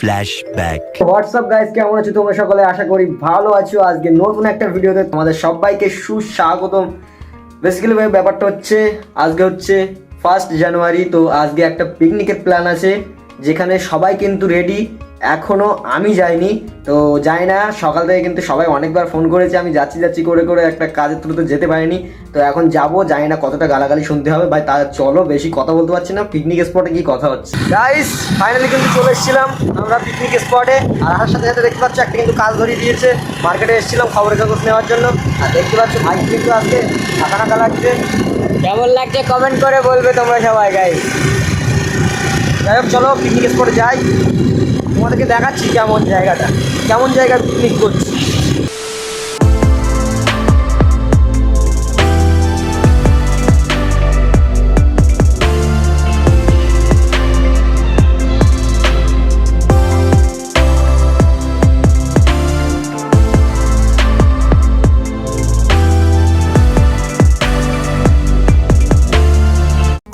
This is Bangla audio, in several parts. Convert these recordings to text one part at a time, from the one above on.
ফ্ল্যাশব্যাক। হোয়াটসঅ্যাপ গাইস, কেমন আছো তোমরা সকলে? আশা করি ভালো আছো। আজকে নতুন একটা ভিডিওতে তোমাদের সবাইকে সুস্বাগতম। বেসিক্যালি ব্যাপারটা হচ্ছে আজকে হচ্ছে 1 জানুয়ারি। তো আজকে একটা পিকনিকের প্ল্যান আছে, যেখানে সবাই কিন্তু রেডি। এখনও আমি যাইনি, তো যাই না। সকাল থেকে কিন্তু সবাই অনেকবার ফোন করেছে, আমি যাচ্ছি করে করে একটা কাজের থ্রুতে যেতে পারিনি। তো এখন যাবো, জানি না কতটা গালাগালি শুনতে হবে ভাই। তা চলো, বেশি কথা বলতে পারছি না। পিকনিক স্পটে কি কথা হচ্ছে গাইস, ফাইনালি কিন্তু চলে এসেছিলাম আমরা পিকনিক স্পটে। আর আসার সাথে সাথে দেখতে পাচ্ছি একটা কিন্তু কাজ ধরিয়ে দিয়েছে। মার্কেটে এসেছিলাম খবরের কাগজ নেওয়ার জন্য, আর দেখতে পাচ্ছি ভাই কিন্তু আজকে ঢাকা লাগছে। কেমন লাগছে কমেন্ট করে বলবে তোমরা সবাই গাইস। যাই হোক, চলো পিকনিক স্পটে যাই, তোমাদেরকে দেখাচ্ছি কেমন জায়গাটা, কেমন জায়গায় পিকনিক করছি।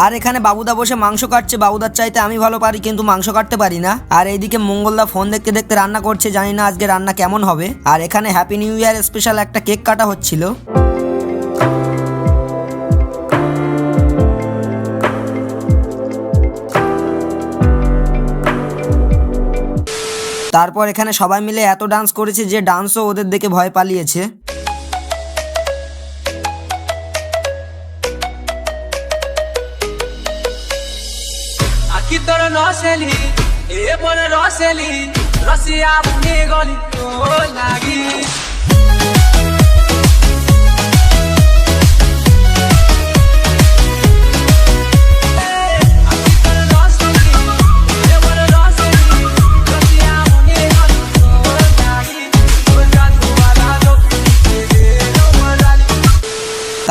আর এখানে বাবুদা বসে মাংস কাটছে। বাবুদার চাইতে আমি ভালো পারি, কিন্তু মাংস কাটতে পারি না। আর এইদিকে মঙ্গলদা ফোন দেখতে দেখতে রান্না করছে, জানি না আজকে রান্না কেমন হবে। আর এখানে হ্যাপি নিউ ইয়ার স্পেশাল একটা কেক কাটা হচ্ছিল। তারপর এখানে সবাই মিলে এত ডান্স করেছে যে ডান্সও ওদের দেখে ভয় পালিয়েছে। Kitara noseli, e pone roseli, Rosia bune goli to lagi.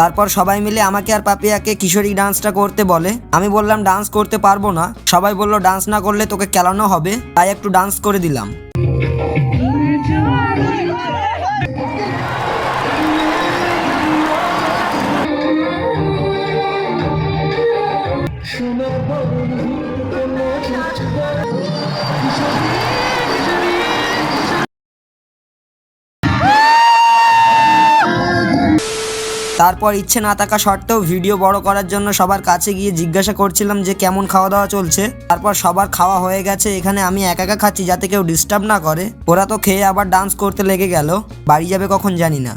তারপর সবাই মিলে আমাকে আর পাপিয়াকে কিশোরী ডান্সটা করতে বলে। আমি বললাম ডান্স করতে পারবো না। সবাই বলল ডান্স না করলে তোকে কেলানো হবে, তাই একটু ডান্স করে দিলাম। তারপর ইচ্ছে না থাকা সত্ত্বেও ভিডিও বড় করার জন্য সবার কাছে গিয়ে জিজ্ঞাসা করছিলাম যে কেমন খাওয়া দাওয়া চলছে। তারপর সবার খাওয়া হয়ে গেছে, এখানে আমি একা একা খাচ্ছি যাতে কেউ ডিস্টার্ব না করে। ওরা তো খেয়ে আবার ডান্স করতে লেগে গেল, বাড়ি যাবে কখন জানি না।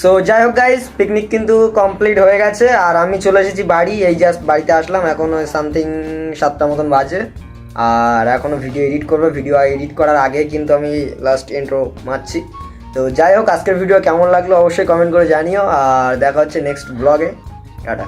সো যাই হোক গাইস, পিকনিক কিন্তু কমপ্লিট হয়ে গেছে আর আমি চলে এসেছি বাড়ি। এই জাস্ট বাড়িতে আসলাম, এখন সামথিং 7টা মতন বাজে। আর এখনও ভিডিও এডিট করবো। ভিডিও এডিট করার আগে কিন্তু আমি লাস্ট ইন্ট্রো মারছি। তো যাই হোক, আজকের ভিডিও কেমন লাগলো অবশ্যই কমেন্ট করে জানিও। আর দেখা হচ্ছে নেক্সট ব্লগে। টাটা।